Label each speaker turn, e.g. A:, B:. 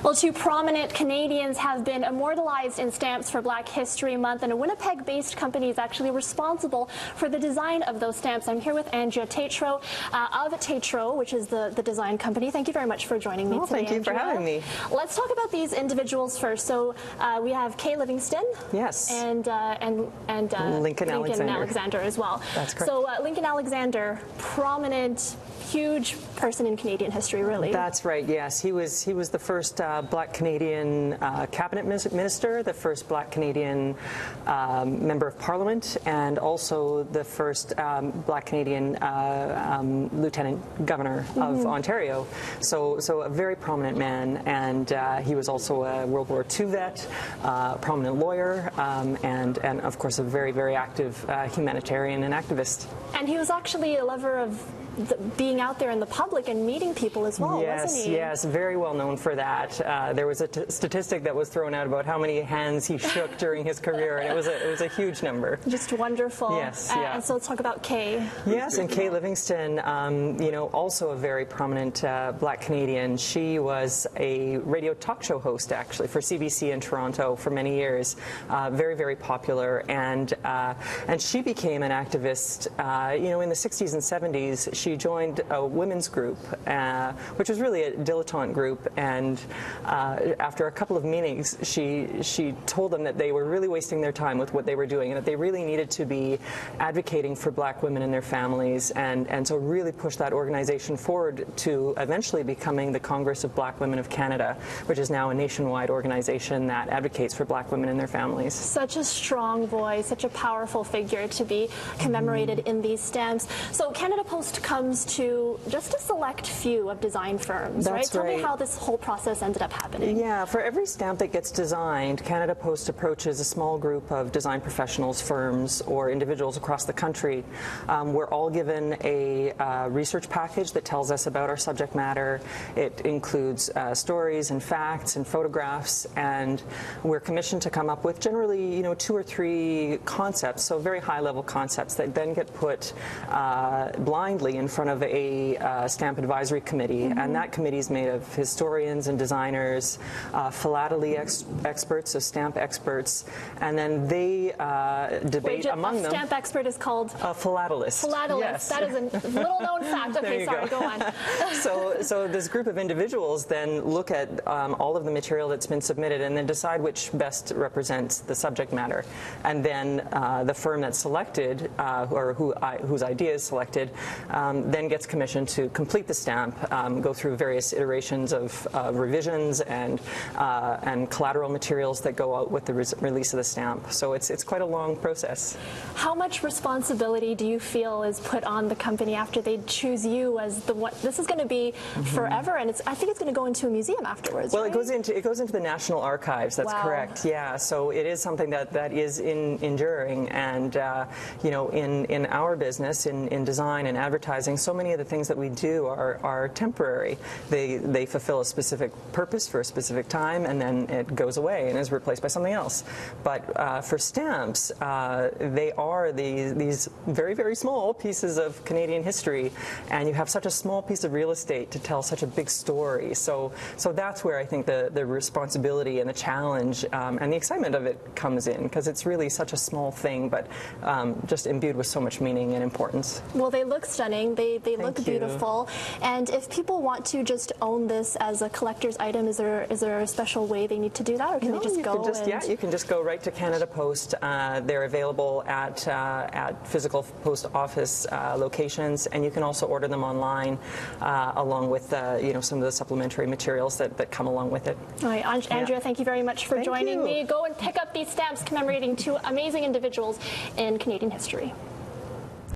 A: Well, two prominent Canadians have been immortalized in stamps for Black History Month, and a Winnipeg-based company is actually responsible for the design of those stamps. I'm here with Andrea Tetrault of Tétro, which is the design company. Thank you very much for joining me today,
B: Thank you
A: Andrea.
B: for having me.
A: Let's talk about these individuals first. So we have Livingston.
B: Yes.
A: And
B: Lincoln
A: Alexander as well.
B: That's correct.
A: So Lincoln Alexander, prominent, huge person in Canadian history, really.
B: That's right. Yes, he was the first Black Canadian cabinet minister, the first Black Canadian member of Parliament, and also the first Black Canadian lieutenant governor of Ontario. So a very prominent man, and he was also a World War II vet, prominent lawyer, and of course a very, very active humanitarian and activist.
A: And he was actually a lover of being out there in the public and meeting people as well, wasn't he?
B: Yes, very well known for that. There was a statistic that was thrown out about how many hands he shook during his career, and it was a huge number.
A: Just wonderful.
B: Yes, yeah.
A: And so let's talk about Kay.
B: Yes, and Kay Livingston, also a very prominent Black Canadian. She was a radio talk show host, actually, for CBC in Toronto for many years. Very, very popular, and she became an activist. In the 60s and 70s. She joined a women's group, which was really a dilettante group, and after a couple of meetings, she told them that they were really wasting their time with what they were doing, and that they really needed to be advocating for Black women and their families, and so really pushed that organization forward to eventually becoming the Congress of Black Women of Canada, which is now a nationwide organization that advocates for Black women and their families. Such
A: a strong voice, such a powerful figure to be commemorated in these stamps. So Canada Post comes to just a select few of design firms, right? Tell me how this whole process ended up happening.
B: Yeah, for every stamp that gets designed, Canada Post approaches a small group of design professionals, firms, or individuals across the country. We're all given a research package that tells us about our subject matter. It includes stories and facts and photographs, and we're commissioned to come up with generally, 2 or 3 concepts, so very high-level concepts that then get put blindly in front of a stamp advisory committee, and that committee is made of historians and designers, philately experts, so stamp experts, and then they debate among them.
A: A stamp expert is called?
B: A philatelist.
A: Philatelist.
B: Yes.
A: That is a little-known fact. Okay, sorry, go on.
B: So this group of individuals then look at all of the material that's been submitted and then decide which best represents the subject matter, and then the firm that's selected, or whose idea is selected, then gets commissioned to complete the stamp, go through various iterations of revisions and collateral materials that go out with the release of the stamp. So it's quite a long process.
A: How much responsibility do you feel is put on the company after they choose you as the one? This is going to be forever, and I think it's going to go into a museum afterwards.
B: Well,
A: right?
B: it goes into the National Archives. That's correct. Yeah. So it is something that is enduring, and in our business, in design and advertising, so many of the things that we do are temporary. They fulfill a specific purpose for a specific time, and then it goes away and is replaced by something else. But for stamps, they are these very, very small pieces of Canadian history, and you have such a small piece of real estate to tell such a big story. So that's where I think the responsibility and the challenge and the excitement of it comes in, because it's really such a small thing, but just imbued with so much meaning and importance.
A: Well, they look stunning. They look beautiful. And if people want to just own this as a collector's item, is there a special way they need to do that, or can they just go?
B: You can just go right to Canada Post. They're available at physical post office locations, and you can also order them online, along with some of the supplementary materials that come along with it.
A: All right, Andrea, thank you very much for joining me. Go and pick up these stamps commemorating 2 amazing individuals in Canadian history.